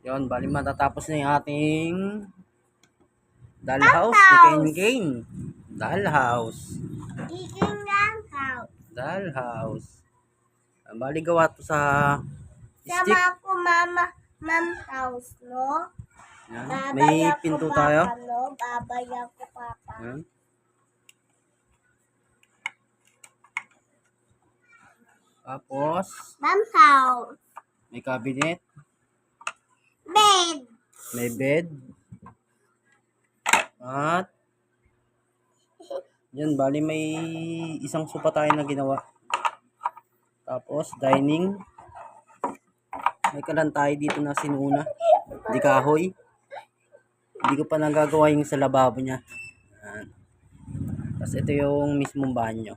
Yun, bali matatapos na yung ating dollhouse ni Kane Kane. Dollhouse. Dollhouse. Bali gawa to sa stick. Sama ko ma'am house, no? Yan. May pinto tayo. Babayan ko papa. Yan. Tapos, Ma'am house. may cabinet. Bed. May bed. At, yan, bali may isang sofa tayo na ginawa. Tapos, dining. May kalantay dito na sinuna. Di kahoy. Hindi ko pa nagagawa yung sa lababo niya. Yan. Tapos, ito yung mismong banyo.